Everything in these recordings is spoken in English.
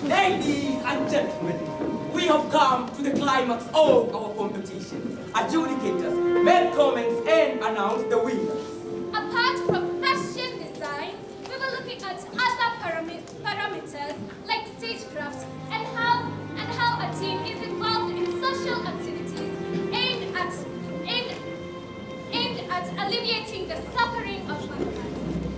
Ladies and gentlemen, we have come to the climax of our competition. Adjudicators make comments and announce the winners. Apart from fashion design, we were looking at other parameters like stagecraft and how a team is involved in social activities aimed at alleviating the suffering of mankind.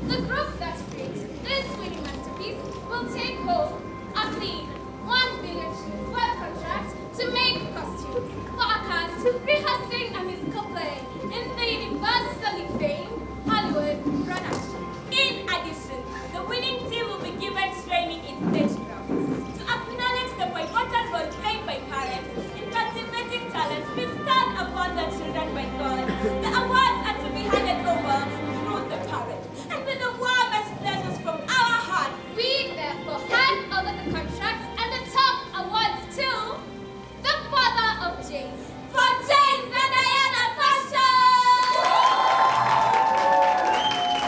The group that created this winning masterpiece will take home a clean 1 billion worth contract to make costumes for a cast rehearsing a musical play in the universally famed Hollywood production. In addition, the winning team will be given training in stagecraft to acknowledge the pivotal role played by parents in cultivating talents bestowed upon their children by God. The awards are to be handed over through the parents, and with the warmest pleasures from our hearts, we therefore hand over the contracts and the top awards to the father of James, for James and Diana Passion!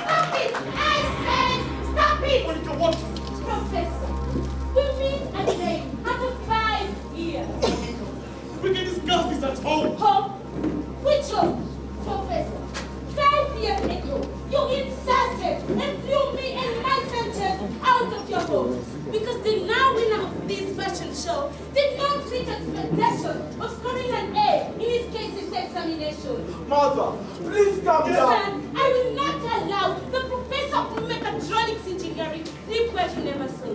Stop it! I said stop it! What did you want? Professor, we meet a name after 5 years. We can discuss this at home. Home? Which home? Professor, 5 years ago, you insulted and threw me and my sentence out of your home because the now winner of this fashion show did not reach expectation of scoring an A in his case's examination. Mother, please calm down. Son, I will not allow the professor of mechatronics engineering sleep where he never saw.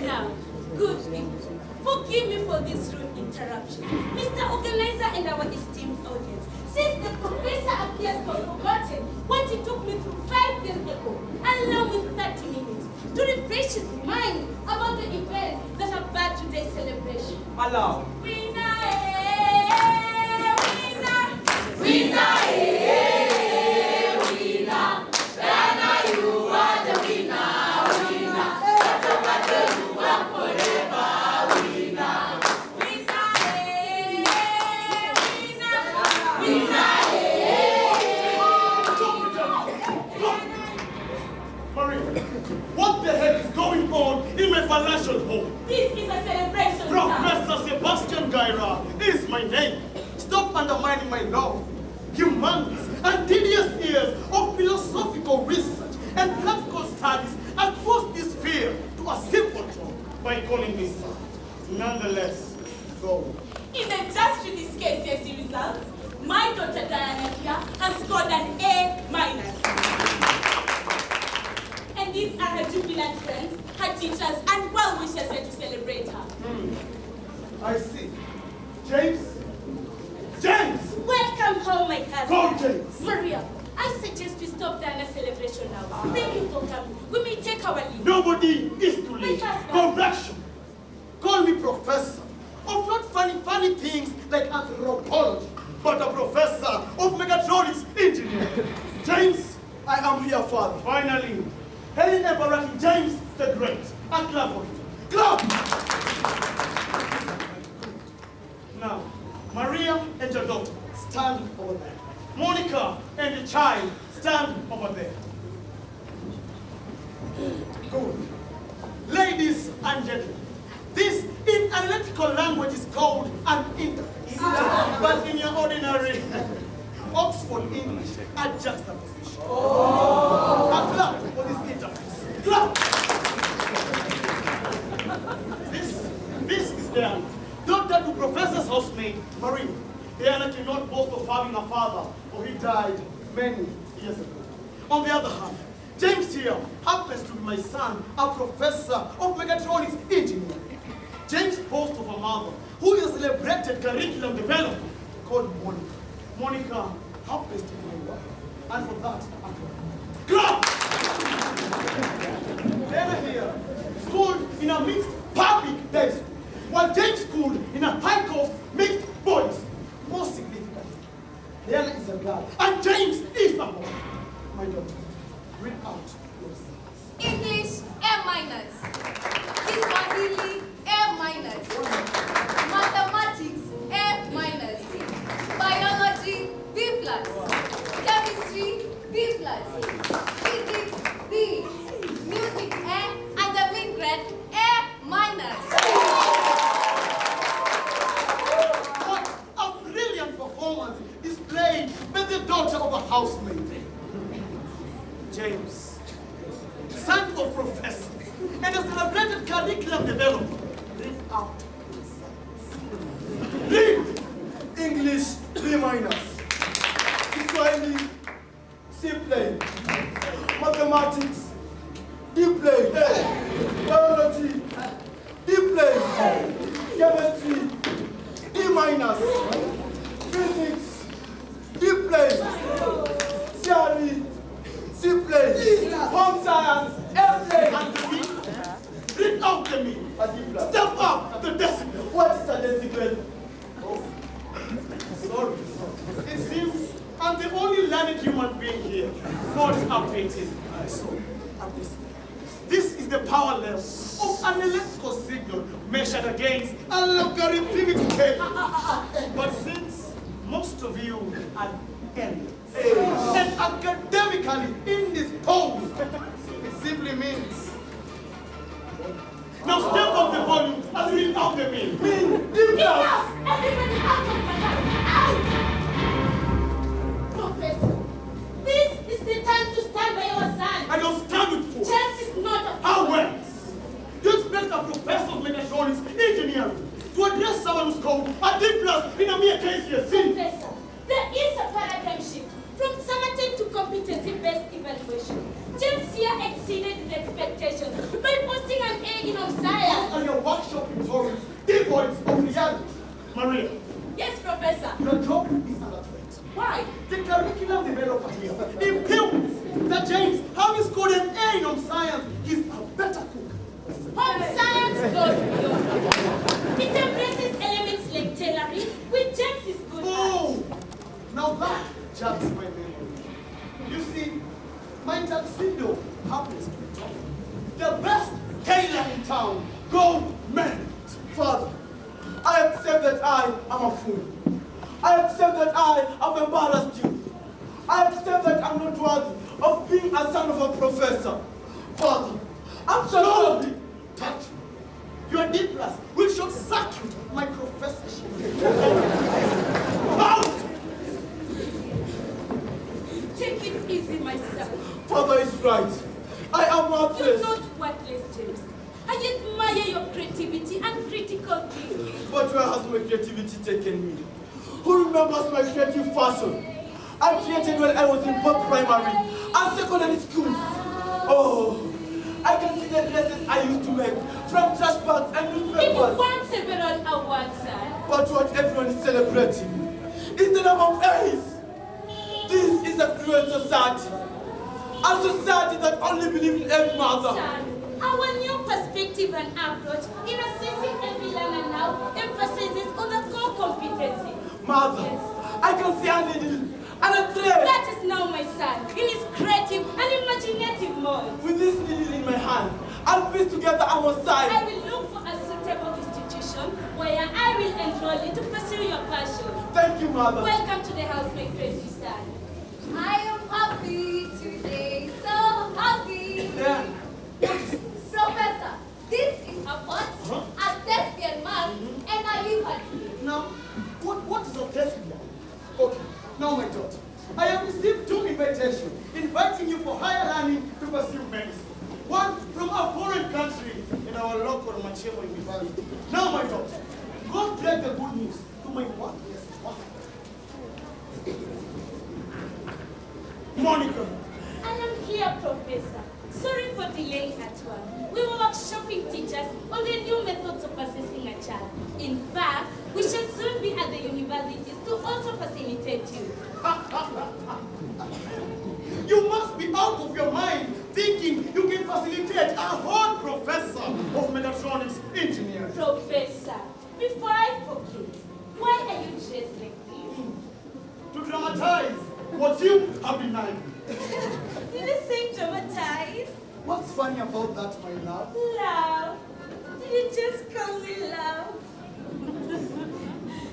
Now, good people, forgive me for this rude interruption. Mr. Organizer and our esteemed audience, since the professor appears to have forgotten what he took me through 5 years ago, allow me 30 minutes to refresh his mind about the events that have brought today's celebration. Allow. Winner! Winner! Winner, winner. Diana, you are the winner, winner. That's the battle you won forever, winner. Winner! Maria, what the heck is going on in my palatial home? This is a celebration, sir. Professor Sebastian Gaira is my name. Stop undermining my love. Humongous and tedious years of philosophical research and practical studies across this sphere to a simple talk by calling me son. Nonetheless, go. In the just to this KCSE results, my daughter Diana here has scored an A-. And these are her jubilant friends, her teachers, and well-wishers here to celebrate her. I see. James? James! Welcome home, my cousin. Go, James! Maria, I suggest we stop Diana's celebration now. Thank you for coming. We may take our leave. Nobody is too late. My husband. Correction! Call me professor of not funny things like anthropology, but a professor of mechatronics engineering. James, I am here, father. Finally, Helen Everett James the Great. A clap for him. Clap! Now, Maria and your daughter, stand over there. Monica and the child, stand over there. Good. Ladies and gentlemen, this in analytical language is called an interface. But in your ordinary Oxford English, a juxtaposition. A clap for this interface. Clap! This is Diana, daughter to Professor's housemaid, Maria. Diana cannot boast of having a father, for he died many years ago. On the other hand, James here happens to be my son, a professor of mechatronics engineering. James boasts of a mother who is a celebrated curriculum developer called Monica. Monica happens to be my wife, and for that, I'm glad. Diana here schooled in a mixed public day school, while James schooled in a high-cost mixed boys. More significantly, Diana is a girl, and James is a boy. My daughter, read out your sons. English, A-. Kiswahili, A-. Mathematics, A-. Biology, B+. Chemistry, B+. Physics, B. James, son of Professor, and a celebrated curriculum developer, read out the Read! English, B minus. Kiswahili, C plane. Mathematics, D plane. Biology, D plane. Chemistry, D minus. Physics, D plane. Theory, C plane. Home science, F plane. And the mean? Read out the mean. Step up the decimal. What is a decimal? Sorry. It seems I'm the only learned human being here not updated. So, this is the power level of an electrical signal measured against a logarithmic scale. But since most of you are idiots and academically indisposed, it simply means. Now step up the volume and read out the mean. Enough! Everybody out of my house! Out! Professor, this is the time to stand by your son. I don't stand with force. Chance is not a How well? You expect a professor of mechatronics engineering to address someone who's called a D plus in a mere KCSE? Professor, there is a paradigm shift from summative to competency-based evaluation. James here exceeded his expectations by posting an A in of science. And your workshop tutorials devoid of reality. Maria, Yes, Professor. your job is under threat. Why? The curriculum developer here imputes that James, having scored an A in home science, is a better cook. Home science goes beyond. It embraces elements like tailoring, which James is good Oh, now that jogs my memory. You see, my tuxedo happens to be top. The best tailor in town, gold medal. Father, I accept that I am a fool. I accept that I have embarrassed you. I accept that I'm not worthy of being a son of a professor. Father, I'm sorry. Touch me. Your D plus will short circuit my professorship. Out! Take it easy, my son. Father is right. I am You're worthless. not worthless, James. I admire your creativity and critical thinking. But where has my creativity taken me? Who remembers my creative fashion? I created when I was in both primary and secondary schools. Oh, I can see the dresses I used to make from trash bags and It newspapers. won several awards, sir. But what everyone is celebrating is the number of A's. This is a cruel society. A society that only believes in every mother. Son, our new perspective and approach in assessing every learner now emphasizes on the core competency. Mother, Yes. I can see a needle and a thread. That is now my son, in his creative and imaginative mode. With this needle in my hand, I'll piece together a I mosaic. will look for a suitable institution where I will enroll you to pursue your passion. Thank you, Mother. Welcome to the house, my crazy son. I am happy today, so happy. Yeah. Professor, this is a pot, a thespian man, and a liberty. Now, what is a thespian? Okay, now my daughter, I have received 2 invitations inviting you for higher learning to pursue medicine. One from a foreign country in our local Machemo University. Now my daughter, go break the good news to my worthless wife. Monica. I am here, Professor. Sorry for delaying at work. We were workshopping teachers on the new methods of assessing a child. In fact, we shall soon be at the universities to also facilitate you. You must be out of your mind thinking you can facilitate a whole professor of mechatronics engineering. Professor, before I forget, why are you dressed like this? To dramatize what you have denied me. Did you say dramatize? What's funny about that, my love? Love. Did you just call me love?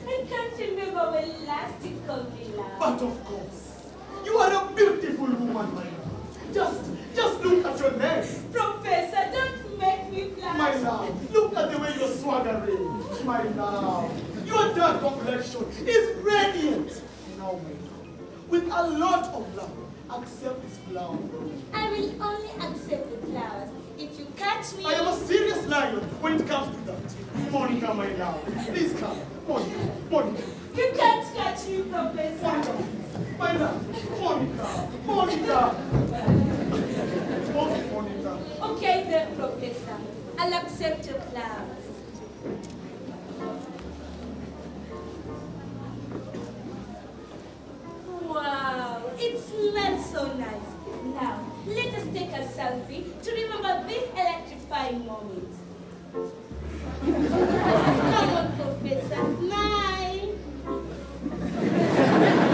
I can't remember when last you called me love. But of course, you are a beautiful woman, my love. Just look at your legs. Professor, don't make me blush. My love, look at the way you're swaggering. My love, your dark complexion is radiant. Now, my love, with a lot of love accept this flower from me. I will only accept the flowers if you catch me. I am a serious lion when it comes to that. Monica, my love, please come. Monica, Monica. You can't catch me, Professor. Monica, my love, Monica, Monica. Okay, Monica. Okay then, Professor. I'll accept your flowers. Wow, it smells so nice. Now, let us take a selfie to remember this electrifying moment. Come on, Professor, smile.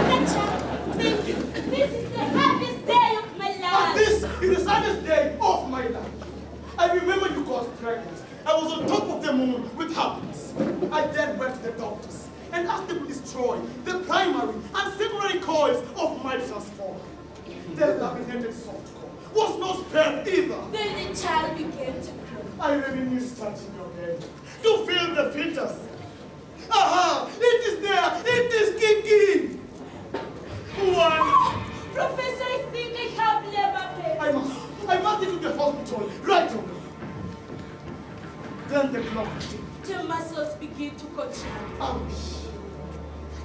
Gotcha. Thank you. This is the happiest day of my And life. this is the saddest day of my life. I remember you got pregnant. I was on top of the moon with happiness. I then went to the doctors and asked them to destroy the primary and secondary coils of my transformer. The laminated soft core was not spared either. Then the child began to grow. I reminisced touching your head to feel the fetus. Aha! It is there! It is kicking! One! Professor, I think I have labor pain. I must take you to the hospital right away. Then the clock ticked. The muscles begin to contract. Ouch!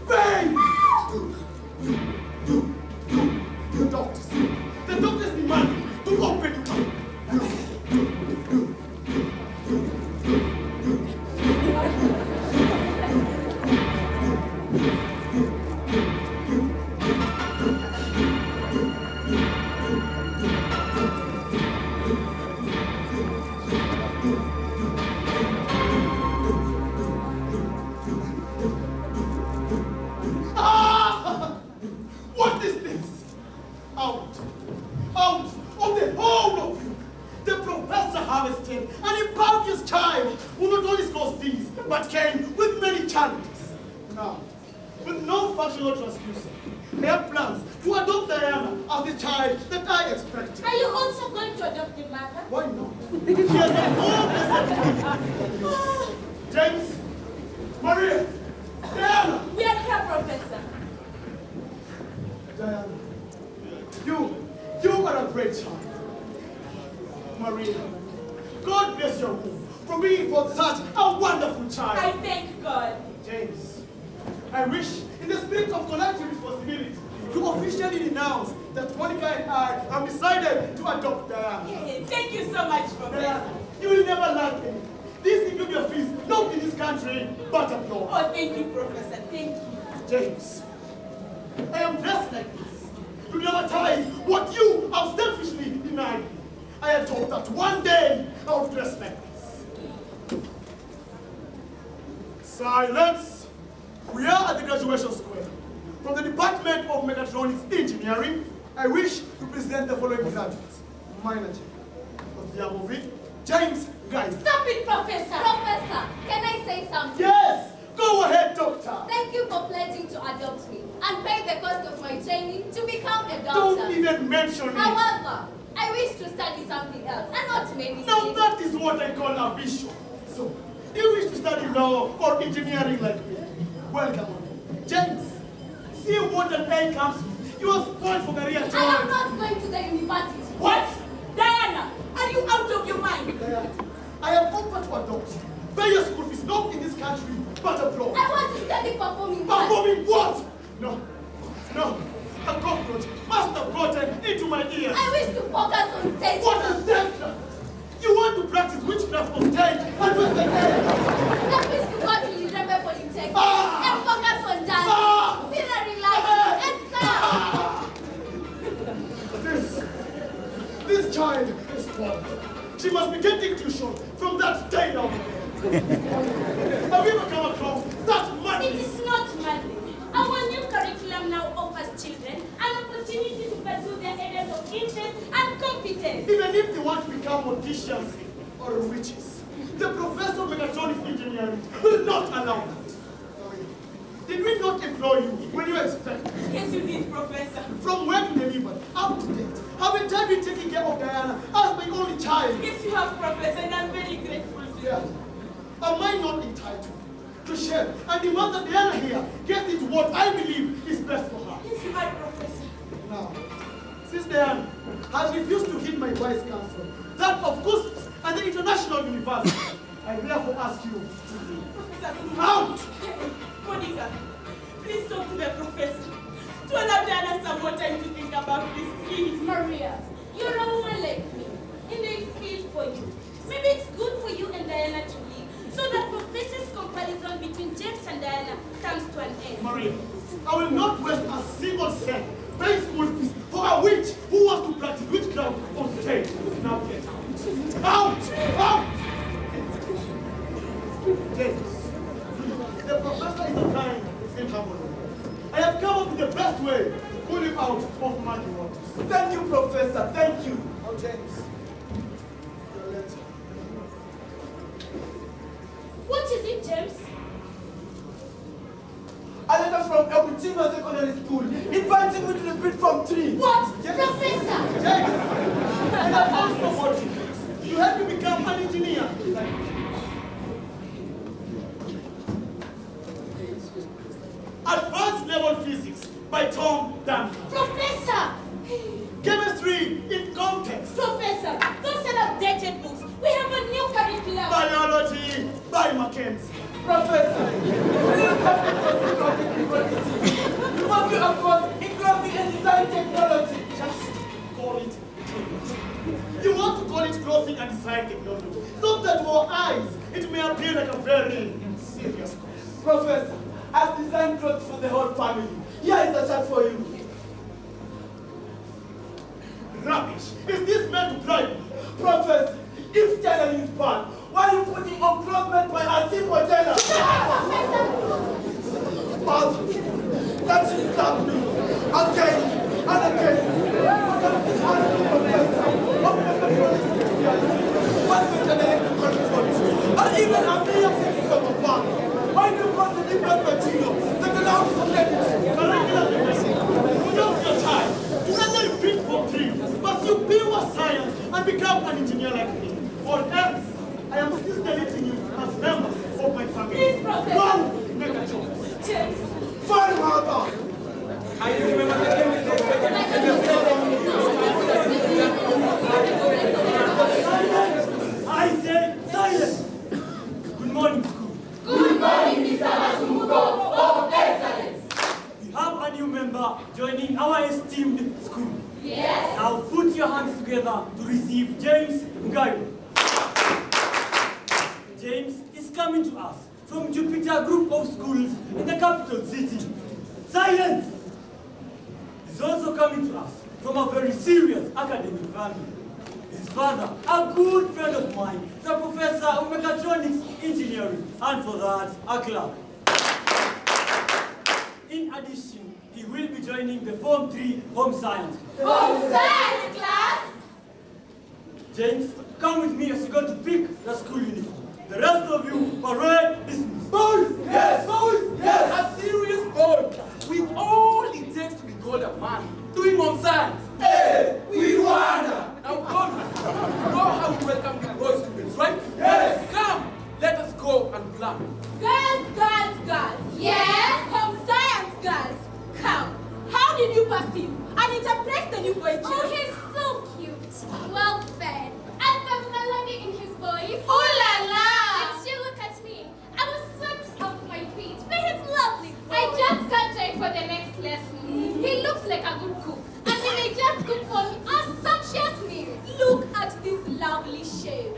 Pain! The doctors demand to open you. What is this? Out of the whole of you. The professor harvested an impervious child who not only scores these, but came with many challenges. Now, with no functional transfusion, they have plans to adopt Diana as the child that I expected. Are you also going to adopt the mother? Why not? She has a whole James, Maria, Diana. We are here, Professor. Diana, you are a great child. Maria, God bless your womb for being for such a wonderful child. I thank God. James, I wish, in the spirit of collective responsibility, to officially denounce that Monica and I have decided to adopt Diana. Thank you so much, Professor. Diana, you will never lack any. This includes your fees, not in this country, but abroad. Oh, thank you, Professor. Thank you. James, I am dressed like this to dramatize what you have selfishly denied me. I had hoped that one day I would dress like this. Silence! We are at the graduation square. From the Department of Mechatronics Engineering, I wish to present the following graduates. Manager of the above it, James Guys. Stop it, Professor. Professor, can I say something? Yes! Go ahead, doctor! Thank you for pledging to adopt me and pay the cost of my training to become a doctor. Don't even mention it! However, I wish to study something else and not medicine. Now that is what I call a vision. So, do you wish to study law or engineering like me? Welcome. James, see what an A comes with. You are spoiled for career choice. I am not going to the university. What? Diana, are you out of your mind? Diana, I am offered to adopt you. Pay your school fees not in this country, but abroad. I want to study performing arts. Performing what? No. A cockroach must have gotten into my ears. I wish to focus on stage. What is that? You want to practice witchcraft on stage and with the head? I wish to go to Udemy Polytechnic Ah! and focus on dance, Ah! scenery lighting, and sound. This child is spoiled. She must be getting tuition from that state over there. Have you ever come across that money? It is not madness. Our new curriculum now offers children an opportunity to pursue their areas of interest and competence. Even if they want to become morticians or witches, the professor of mechatronics engineering will not allow that. Did we not employ you when you expected? Yes, you did, Professor. From when you delivered up to date, haven't I been taking care of Diana as my only child? Yes, you have, Professor, and I'm very grateful to you. Yeah. Am I not entitled to share and demand that Diana here gets into what I believe is best for her? Yes, you are, Professor. Now, Since then, has refused to heed my wise counsel, that of Ghosts and the International University. I therefore ask you to leave. Professor, Out! Monica, please talk to the professor. To allow Diana some more time to think about this, please. Maria, you're a woman like me, and I feel for you. Maybe it's good for you and Diana to leave, so that Professor's comparison between James and Diana comes to an end. Maria, I will not waste a single cent paying school fees for a witch who wants to practice witchcraft on stage. Now get out. Out! Out! James, the professor is a kind in harmony. I have come up with the best way to pull him out of muddy waters. Thank you, Professor. Thank you. Now, James, your letter. What is it, James? A letter from Equitiba Secondary School inviting me to the bid from 3. What? Yes. Professor! James, and I also want you help me become an engineer. Advanced Level Physics by Tom Duncan. Professor! Chemistry in context. Professor, those are updated books. We have a new curriculum. Biology by Mackenzie. Professor, please help me proceed with you must be, of course, in graphic and design technology. Just call it. You want to call it clothing and design technology. So that to our eyes, it may appear like a very serious course. Professor, I've designed clothes for the whole family. Here is a shirt for you. Rubbish. Is this meant to bribe me? Professor, if tailoring is bad, why are you putting on clothes made by a simple tailor? But that should stop me again and again. What is an electrical control? And even a million things come apart. Why do you want the different materials that allow you to get it? Don't your time. You can repeat for 3, but you be more science and become an engineer like me. Or else, I am still deleting you as members of my family. Please, Professor. Go, make a choice. James. Fine, mother. I remember the game is I say silence. Good morning, school. Good morning, Mr. Masumuko of Excellence. We have a new member joining our esteemed school. Yes? Now put your hands together to receive James Ngayo. James is coming to us from Jupiter Group of Schools in the capital city. Silence! He's also coming to us from a very serious academic family. His father, a good friend of mine, is a professor of mechatronics engineering, and for that, a clerk. In addition, he will be joining the Form 3 Home Science. Home science class? James, come with me as you go to pick the school uniform. The rest of you, parade dismissed. Boys! Yes! Boys! Yes! A serious boy! with all it takes to be called a man doing home science. Hey! We wanna! Now, God, you know how we welcome the boy students, right? Yes! Come, let us go and plan. Girls, girls, girls. Yes? Home science girls. Come. How did you perceive and interpret the new boy, James? Oh, he's so cute. Well fed. And there's melody in his voice. Oh la la! And she look at me. I was swept off my feet by his lovely voice. I just can't wait for the next lesson. He looks like a good cook. And he may just cook for me a sumptuous meal. Look at this lovely shape.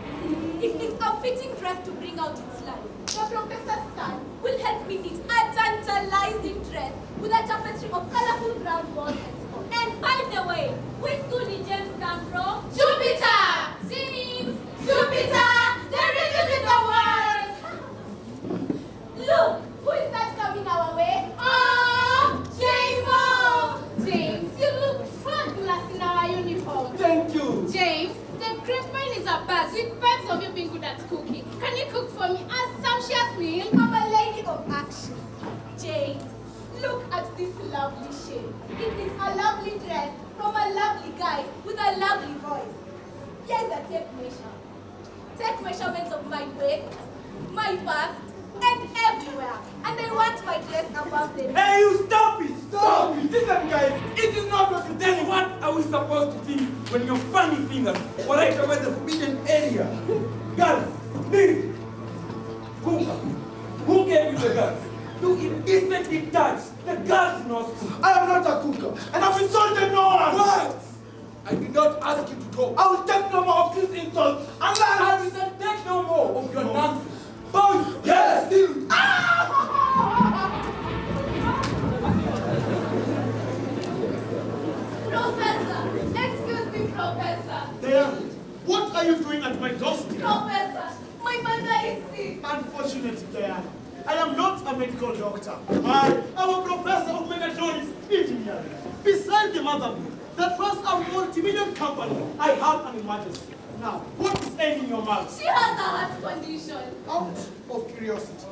It is a fitting dress to bring out its light. The professor's son will help me knit a tantalizing dress with a tapestry of colorful brown balls and spots. And by the way, which school did James come from? Jupiter! James! Jupiter! The riddle in the world! Look! Who is that coming our way? Oh! James! James, you look fabulous in our uniform. Thank you! James, the grapevine is a buzz with vibes of you being good at cooking. Can you cook for me a sumptuous meal? I'm a lady of action. James, look at this lovely shape. It is a lovely dress from a lovely guy with a lovely voice. Here's a tape measure. Take measurements of my waist, my bust, and everywhere, and I want my dress above them. Hey, you stop it! Stop it! Listen, guys, it is not what you Then think. what are we supposed to think when your funny fingers were right over the forbidden area? Girls, leave! Who gave you the guns? You innocently touched the girls' nostrils. I am not a cooker, and I've insulted no one. What? I did not ask you to go. I will take no more of these insults unless I will not take no more of your nonsense. Boys, yes, still. Professor! Excuse me, Professor! Diana, what are you doing at my doorstep? Professor! My mother is sick! Unfortunately, Diana, I am not a medical doctor. I am a professor of mechatronics engineering. Besides the motherboard, that was a multi-million company. I have an emergency. Now, what is ailing your mouth? She has a heart condition. Out of curiosity,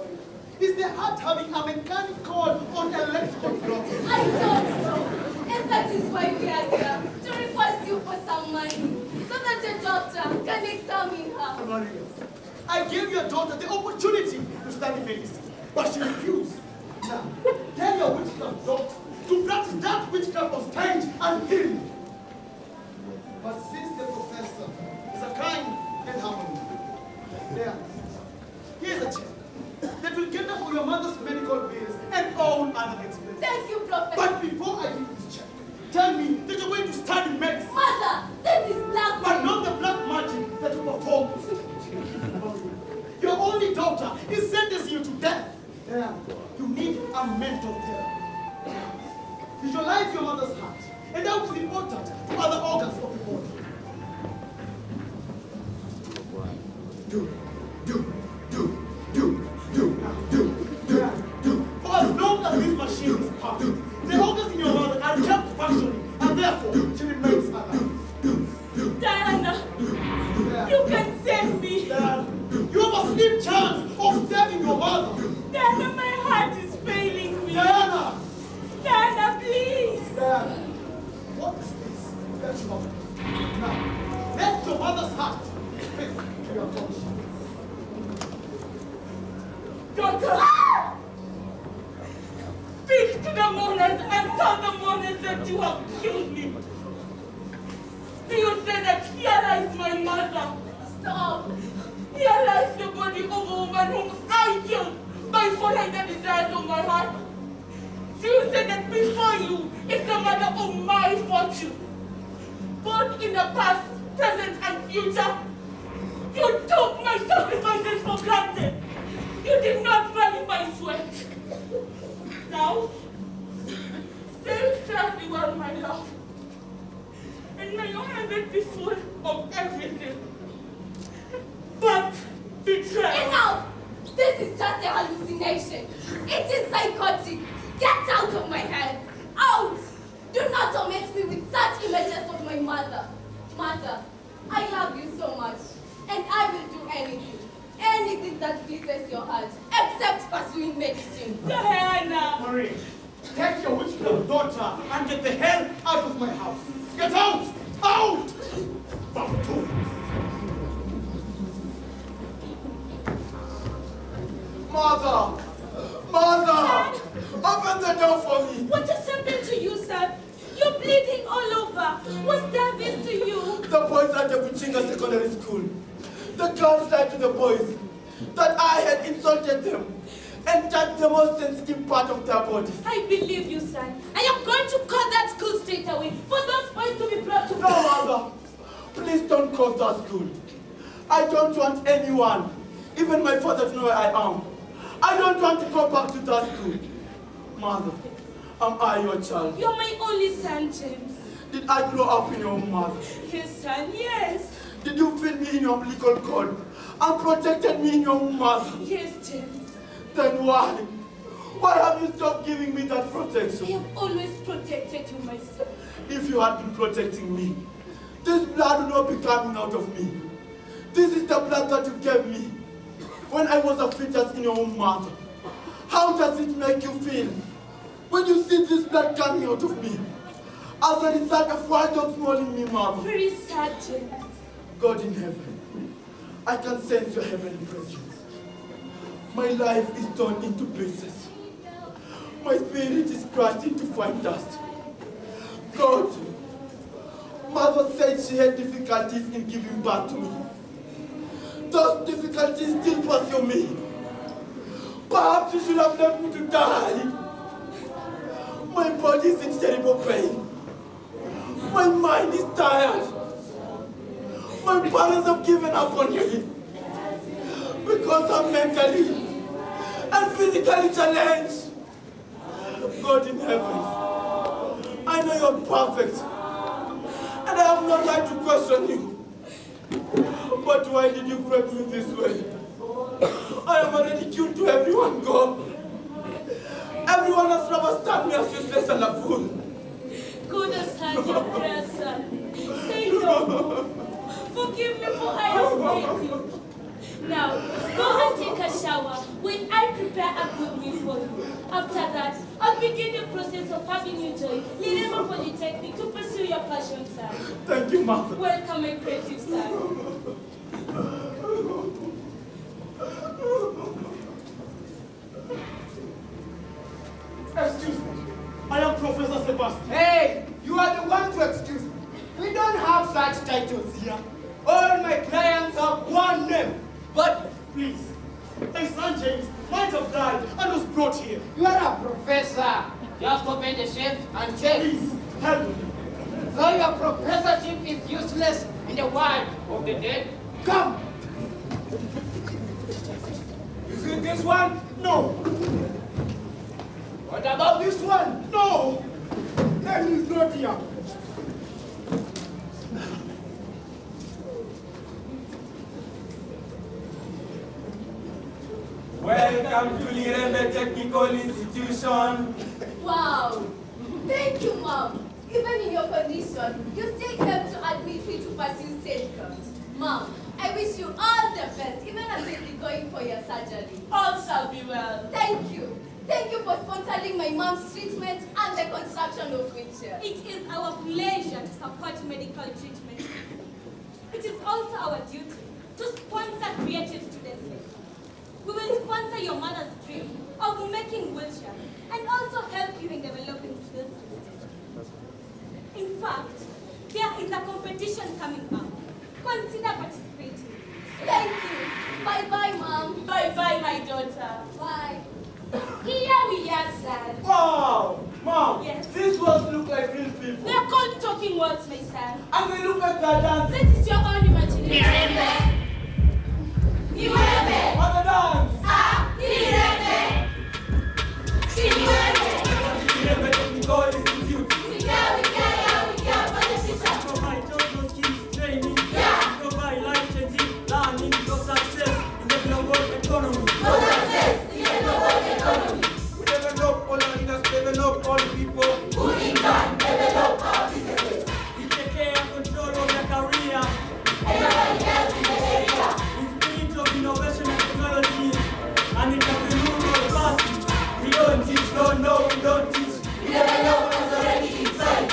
is the heart having a mechanical or electrical problem? I don't know. And that is why we are here, to request you for some money, so that a doctor can examine her. Maria, I gave your daughter the opportunity to study medicine, but she refused. Now, tell your witchcraft doctor to practice that witchcraft of strange and healing. But since the professor is a kind and harmony, there, here's a check that will cater for your mother's medical bills and all other expenses. Thank you, Professor. But before I give this check, tell me that you're going to study medicine. Mother, this is black But not the black magic that you perform. Your only daughter is sentencing you to death. Yeah. You need a mental therapy. Visualize your mother's heart, and that is important to other organs of the body. For as long as this machine is pumped, the organs in your mother are kept functioning, and therefore she remains alive. Diana, you can save me. Diana, you have a slim chance of saving your mother. Diana, my heart is failing me. Diana! Diana, please. Diana, what is this that you have done? Now, let your mother's heart speak to your conscience. Doctor, speak to the mourners and tell the mourners that you have killed me. Do you say that here lies my mother? Stop. Here lies the body of a woman whom I killed by following the desires of my heart. Do you say that before you is the mother of my fortune? Both in the past, present, and future. You took my sacrifices for granted. You did not value my sweat. Now, still fare thee well, my love. And may your heaven be full of everything but betrayal. Enough! This is just a hallucination. It is psychotic. Get out of my head. Out! Do not torment me with such images of my mother. Mother, I love you so much. And I will do anything. Anything that pleases your heart. Except pursuing medicine. Diana! Marie, take your witchcraft daughter and get the hell out of my house. Get out! Out! Buffoons. Mother! Mother! Open the door for me! What has happened to you, son? You're bleeding all over. What's done this to you? The boys at the Kuchinga Secondary School. The girls lied to the boys that I had insulted them and touched the most sensitive part of their bodies. I believe you, son. I am going to call that school straight away for those boys to be brought to No, Mother! Please don't close that school. I don't want anyone, even my father, to know where I am. I don't want to go back to that school. Mother, am I your child? You're my only son, James. Did I grow up in your womb, Mother? His son, yes. Did you feed me in your umbilical cord and protected me in your womb, Mother? Yes, James. Then why? Why have you stopped giving me that I protection? have always protected you, my son. If you had been protecting me, this blood would not be coming out of me. This is the blood that you gave me when I was a fetus in your womb, Mother. How does it make you feel when you see this blood coming out of me as a result of what you're swallowing me, Mother? Very sad, James. God in heaven, I can sense your heavenly presence. My life is torn into pieces. My spirit is crushed into fine dust. God, Mother said she had difficulties in giving birth to me. Those difficulties still pursue me. Perhaps you should have left me to die. My body is in terrible pain. My mind is tired. My parents have given up on me because I'm mentally and physically challenged. God in heaven, I know you're perfect, and I have no right to question you. But why did you break me this way? I am already ridiculed to everyone, God. Everyone has never stabbed me as useless and a fool. God has heard your prayer, son. Say no. Forgive me for I have made you. Now, go and take a shower when I prepare a good meal for you. After that, I'll begin the process of having you join Lirema Polytechnic to pursue your passion, son. Thank you, Mother. Welcome, my creative son. Excuse me. I am Professor Sebastien. Hey, you are the one to excuse me. We don't have such titles here. All my clients have one name. But Please. My son James might have died and was brought here. You are a professor. Just open the safe and check. Please, help me. So your professorship is useless in the world of the dead. come. Is it this one? No. What about this one? No. Then he's not here. Welcome to Lirembe Technical Institution. Wow! Thank you, Mom. Even in your condition, you still came to admit me to pursue stagecraft. Mom, I wish you all the best, even as you'll be going for your surgery. All shall be well. Thank you. Thank you for sponsoring my mom's treatment and the construction of wheelchair. It is our pleasure to support medical treatment. It is also our duty to sponsor creative students. We will sponsor your mother's dream of making wheelchairs and also help you in developing skills. In fact, there is a competition coming up. Consider participating. Thank you. Bye-bye, Mom. Bye-bye, my daughter. Bye. Here we are, son. Wow! Mom, Yes. these words look like real people. They are called talking words, my son. And they look like they're dancing. That is your own imagination. On the dance! Lirembe Technical Institute. Provide total skills training. Provide life-changing learning for success in the global economy. We develop all leaders, develop all people. We take care and control of their career. In spirit of innovation and technology and entrepreneurial capacity. We don't teach, no, we don't teach. We develop what is already inside.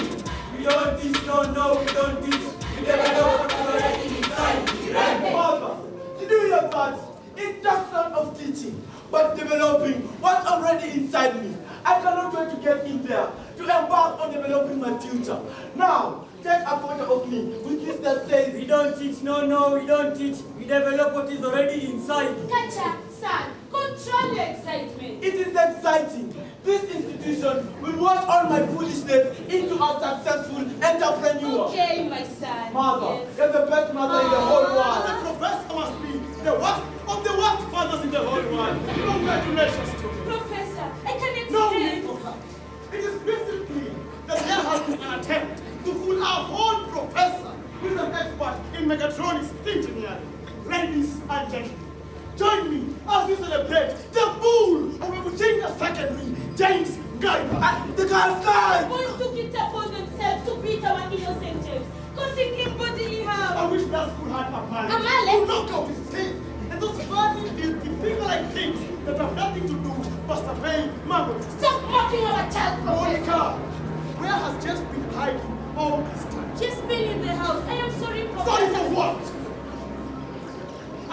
We don't teach, no, we don't teach. We develop what is already inside. Mother, did you hear that? It talks not of teaching, but developing what's already inside me. I cannot wait to get in there, to embark on developing my future. Now, take a photo of me with this that says, we don't teach, no, we don't teach. We develop what is already inside. Kacha, son, control your excitement. It is exciting. This institution will wash all my foolishness into a successful entrepreneur. Okay, my son. Mother, Yes. you're the best mother in the whole The world. professor must be the worst of the worst fathers in the whole world. Congratulations to me. Professor, I can No explain. need for that. It is crystal clear that there has been an attempt to fool our whole professor, who is an expert in mechatronics engineering. Ladies and gentlemen, join me as we celebrate the bull of a Virginia secondary, James Guyver. The girl's life! Boys took it upon themselves to beat our innocent James, causing him bodily harm. I wish that school had a man A mallet? who knocked out his teeth and those funny, filthy, finger-like things that have nothing to do but survey marbles. Stop mocking our child, Professor. Monica, where has James been hiding all this time? Just been in the house. I am sorry, Professor. Sorry for what?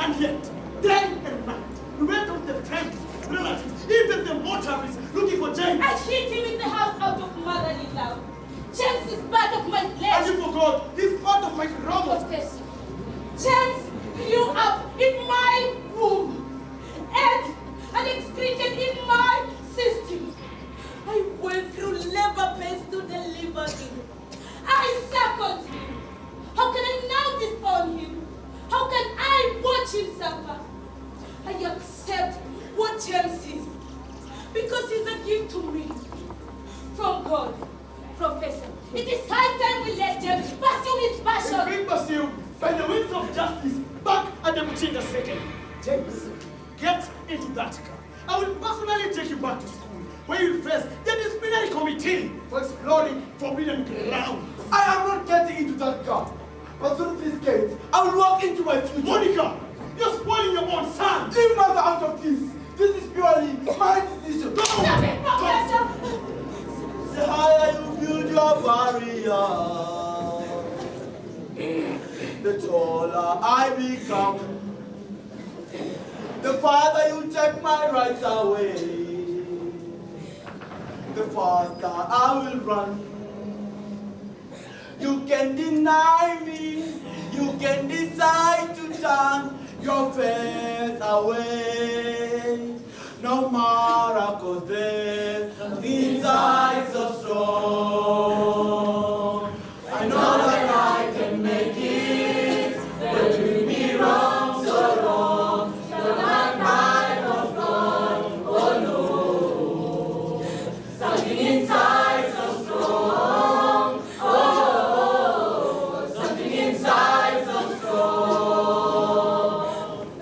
And yet, day and night, We went up the friends, relatives, even the motorists looking for James. I hid him in the house out of motherly love. James is part of my And flesh. you forgot, he's part of my robot. Professor, James grew up in my womb, ate and excreted in my system. I went through labor pains to deliver him. I suckled him. How can I now disown him? How can I watch him suffer? I accept what James is because he's a gift to me from God. Professor, it is high time we let James pursue his He's passion. being pursued by the winds of justice back at the Muchinga second. James, get into that car. I will personally take you back to school, where you face the disciplinary committee for exploring forbidden ground. I am not getting into that car. But through these gates, I will walk into my future. Monica, you're spoiling your own son. Leave mother out of this. This is purely my decision. Stop it, Professor! The higher you build your barrier, the taller I become. The farther you take my rights away, the faster I will run. You can deny me, you can decide to turn your face away. No matter, 'cause this inside so strong. I know that I can make it, but do me wrong, so wrong. But my pride was gone, oh no. Something inside so strong, oh, something inside so strong.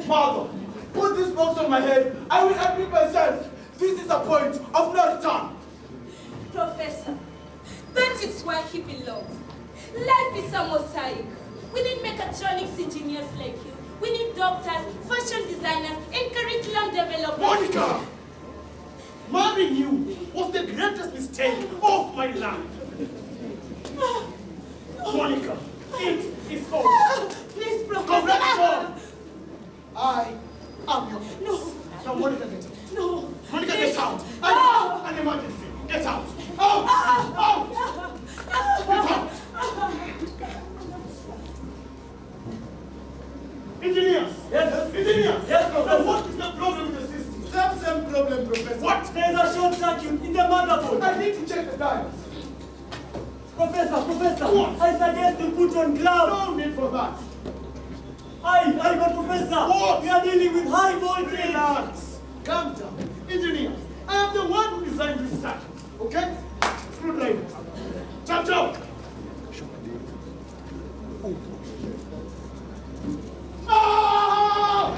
Mother, put this box on my head. I will admit myself. This is a point of no return. Professor, that is where he belongs. Life is a mosaic. We need mechatronics engineers like you. We need doctors, fashion designers, and curriculum developers. Monica, marrying you was the greatest mistake of my life. Monica, it is over. Please, Go Professor. back home. I am your ex. No. Now, Monica, get out. No. Monica, Please. get out. No. An emergency. Get out. Out. Out. Get out. Engineers. Yes. Engineers. Yes, So Professor. what is the problem with the system? Same problem, Professor. What? There is a short circuit in the motherboard. I need to check the dials. Professor, What? I suggest you put on gloves. No need for that. But Professor, What? we are dealing with high voltage. Relax. Calm down. Engineers, I am the one who designed this circuit. Okay? Screwdriver. Chop chop. Ah!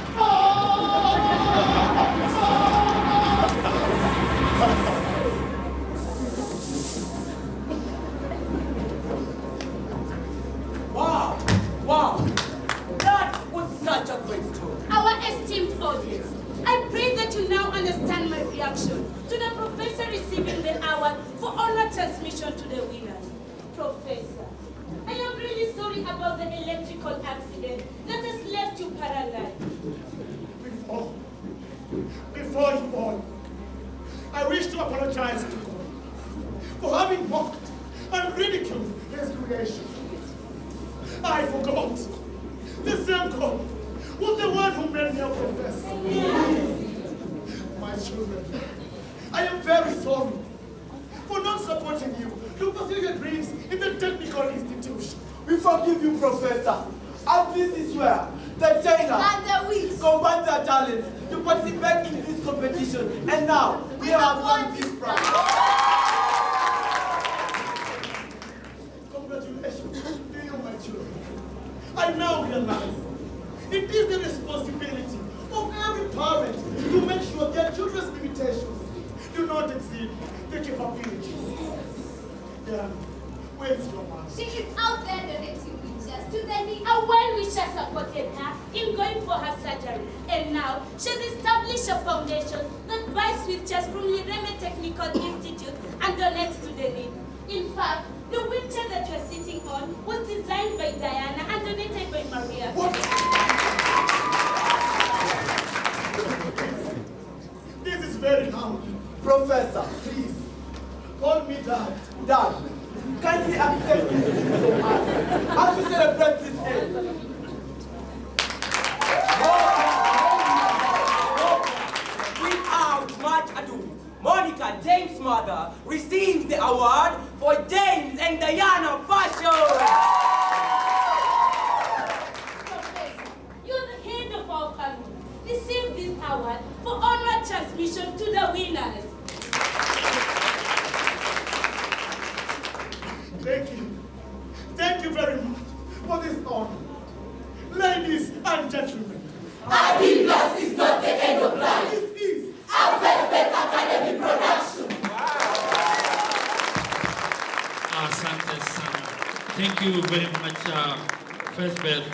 Wow. That was such a great story. Our esteemed audience, I pray that you now understand my reaction to the professor receiving the award for honor transmission to the winners. Professor, I am really sorry about the electrical accident that has left you paralyzed. Before you all, I wish to apologize to God for having mocked and ridiculed his creation. I forgot. The same God was the one who made me a professor. My children, I am very sorry for not supporting you to pursue your dreams in the technical institution. We forgive you, Professor. And this is where the tailor And the wheels. combine their talents to participate in this competition. And now we have won this prize. Congratulations to you, my children. I now realize it is the responsibility of every parent to make sure their children's limitations do not exceed their capabilities. Yeah, where's your mom? She is out there donating pictures to the need. A well-wisher supported her in going for her surgery, and now she has established a foundation that buys wheelchairs from Lireme Technical Institute and donates to the need. In fact, the wheelchair that you are sitting on was designed by Diana and donated by Maria. What? Center receives the award for James and Diana Fashion. Professor, you're the head of our family. Receive this award for honor transmission to the winners. Thank you. Thank you very much for this honor. Ladies and gentlemen. A B+ is not the end of life. It is A Fesbeth Academy production. Asante sana. Thank you very much, Fesbeth.